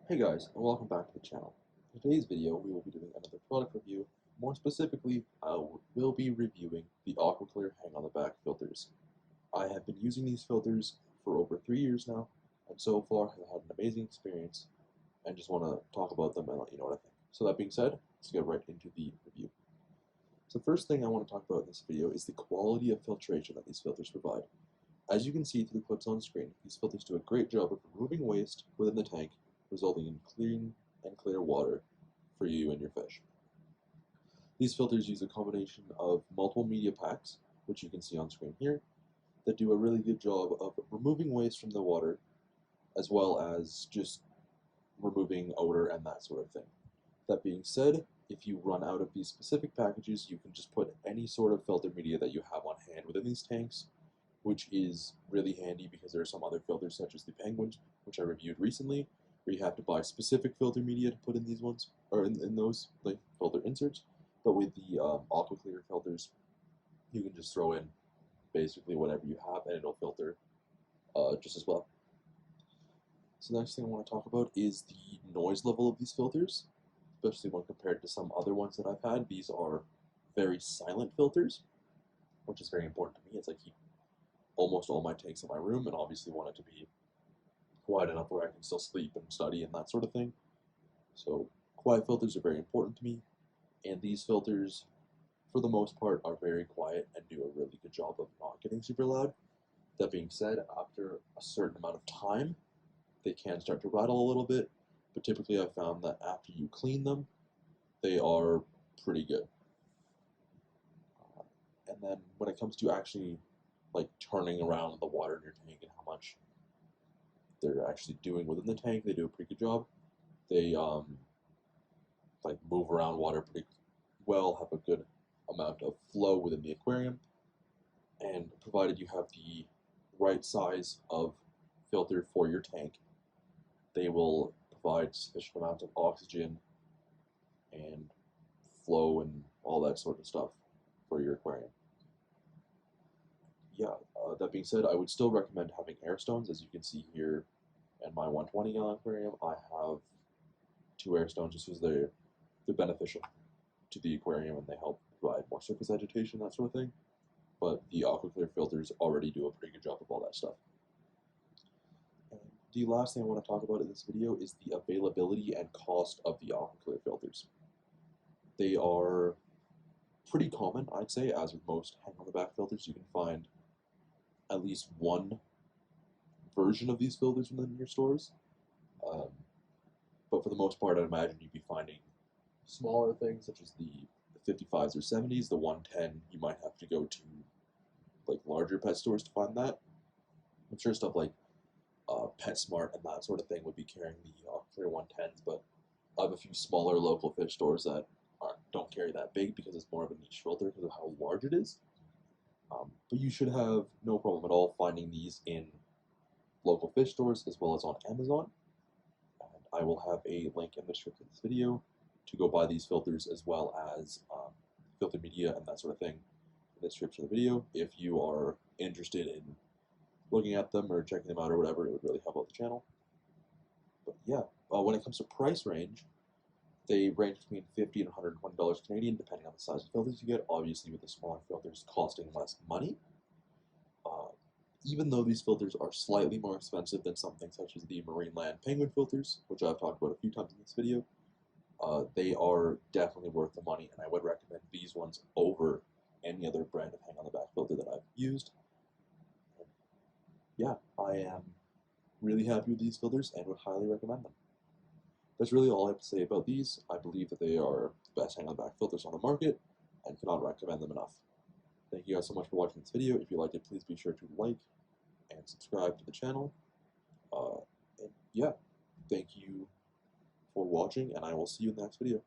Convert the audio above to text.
Hey guys, and welcome back to the channel. In today's video, we will be doing another product review. More specifically, will be reviewing the Aquaclear hang on the back filters. I have been using these filters for over 3 years now, and so far have had an amazing experience, and just want to talk about them and let you know what I think. So that being said, let's get right into the review. So the first thing I want to talk about in this video is the quality of filtration that these filters provide. As you can see through the clips on screen, these filters do a great job of removing waste within the tank, resulting in clean and clear water for you and your fish. These filters use a combination of multiple media packs, which you can see on screen here, that do a really good job of removing waste from the water, as well as just removing odor and that sort of thing. That being said, if you run out of these specific packages, you can just put any sort of filter media that you have on hand within these tanks, which is really handy because there are some other filters such as the Penguin, which I reviewed recently, where you have to buy specific filter media to put in these ones, or in those like filter inserts. But with the Aquaclear filters, you can just throw in basically whatever you have, and it'll filter just as well. So the next thing I want to talk about is the noise level of these filters, especially when compared to some other ones that I've had. These are very silent filters, which is very important to me, as I keep almost all my tanks in my room, and obviously want it to be quiet enough where I can still sleep and study and that sort of thing. So quiet filters are very important to me, and these filters, for the most part, are very quiet and do a really good job of not getting super loud. That being said, after a certain amount of time, they can start to rattle a little bit, but typically I've found that after you clean them, they are pretty good. And then when it comes to actually like turning around the water in your tank and how much they're actually doing within the tank, they do a pretty good job. They like move around water pretty well, have a good amount of flow within the aquarium, and provided you have the right size of filter for your tank, they will provide sufficient amount of oxygen and flow and all that sort of stuff for your aquarium. Yeah, that being said, I would still recommend having air stones. As you can see here in my 120 gallon aquarium, I have 2 air stones just because they're beneficial to the aquarium and they help provide more surface agitation, that sort of thing. But the Aquaclear filters already do a pretty good job of all that stuff. And the last thing I want to talk about in this video is the availability and cost of the Aquaclear filters. They are pretty common, I'd say, as with most hang-on-the-back filters. You can find at least one version of these filters within your stores. Um, but for the most part, I'd imagine you'd be finding smaller things such as the 55s or 70s. The 110, you might have to go to like larger pet stores to find that. I'm sure stuff like PetSmart and that sort of thing would be carrying the Clear 110s, but I have a few smaller local fish stores that don't carry that big because it's more of a niche filter because of how large it is. But you should have no problem at all finding these in local fish stores as well as on Amazon. And I will have a link in the description of this video to go buy these filters as well as filter media and that sort of thing in the description of the video. If you are interested in looking at them or checking them out or whatever, it would really help out the channel. But yeah, when it comes to price range, they range between $50 and $120 Canadian, depending on the size of filters you get. Obviously, with the smaller filters costing less money. Even though these filters are slightly more expensive than something such as the Marineland Penguin filters, which I've talked about a few times in this video, they are definitely worth the money, and I would recommend these ones over any other brand of hang-on-the-back filter that I've used. Yeah, I am really happy with these filters and would highly recommend them. That's really all I have to say about these. I believe that they are the best hang-on-the-back filters on the market and cannot recommend them enough. Thank you guys so much for watching this video. If you liked it, please be sure to like and subscribe to the channel. And yeah, thank you for watching, and I will see you in the next video.